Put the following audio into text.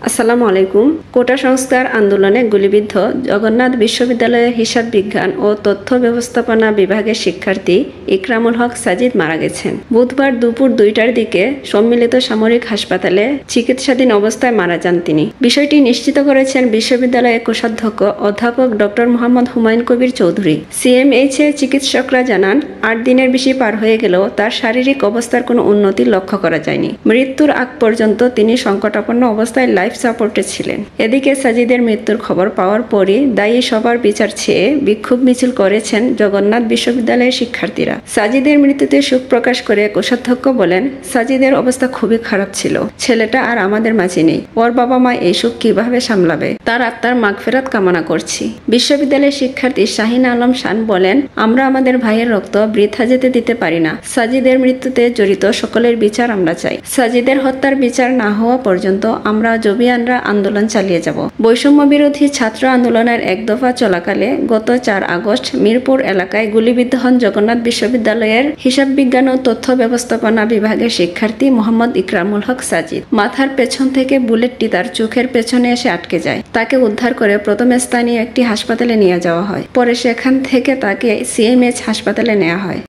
আসসালামু আলাইকুম। কোটা সংস্কার আন্দোলনে গুলিবিদ্ধ জগন্নাথ বিশ্ববিদ্যালয়ের হিসাব বিজ্ঞান ও তথ্য ব্যবস্থাপনা বিভাগের শিক্ষার্থী ইকরামুল হক সাজিদ মারা গেছেন। বুধবার দুপুর 2টার দিকে সম্মিলিত সামরিক হাসপাতালে চিকিৎসাধীন অবস্থায় মারা যান তিনি। বিষয়টি নিশ্চিত করেছেন বিশ্ববিদ্যালয়ের কোষাধ্যক্ষ অধ্যাপক ডক্টর মোহাম্মদ হুমায়ুন কবির চৌধুরী। সিএমএইচ-এর চিকিৎসকরা জানান, 8 দিনের বেশি পার হয়ে গেলেও তার শারীরিক অবস্থার কোনো উন্নতি লক্ষ্য করা যায়নি। মৃত্যুর আগ পর্যন্ত তিনি সংকটাপন্ন অবস্থায় লাইফ সাপোর্টে ছিলেন। এদিকে সাজিদের মৃত্যুর খবর পাওয়ার পরই দায়ী সবার বিচার চেয়ে বিক্ষোভ মিছিল করেছেন জগন্নাথ বিশ্ববিদ্যালয়ের শিক্ষার্থীরা। সাজিদের মৃত্যুতে শোক প্রকাশ করে কোষাধ্যক্ষ বলেন, সাজিদের অবস্থা খুবই খারাপ ছিল। ছেলেটা আর আমাদের মাঝে নেই। ওর বাবা মা এই শোক কিভাবে সামলাবে? তার আত্মার মাগফিরাত কামনা করছি। বিশ্ববিদ্যালয়ের শিক্ষার্থী শাহিন আলম শান বলেন, আমরা আমাদের ভাইয়ের রক্ত বৃথা যেতে দিতে পারি না। সাজিদের মৃত্যুতে জড়িত সকলের বিচার আমরা চাই। সাজিদের হত্যার বিচার না হওয়া পর্যন্ত আমরা জবিয়ানরা আন্দোলন চালিয়ে যাব। বৈষম্য বিরোধী ছাত্র আন্দোলনের এক দফা চলাকালে গত 4 আগস্ট মিরপুর এলাকায় গুলিবিদ্ধ হন জগন্নাথ বিশ্ববিদ্যালয়ের হিসাব বিজ্ঞান ও তথ্য ব্যবস্থাপনা বিভাগের শিক্ষার্থী মোহাম্মদ ইকরামুল হক সাজিদ। মাথার পেছন থেকে বুলেটটি তার চোখের পেছনে এসে আটকে যায়। তাকে উদ্ধার করে প্রথমে স্থানীয় একটি হাসপাতালে নিয়ে যাওয়া হয়। পরে সেখান থেকে তাকে সিএমএইচ হাসপাতালে নেওয়া হয়।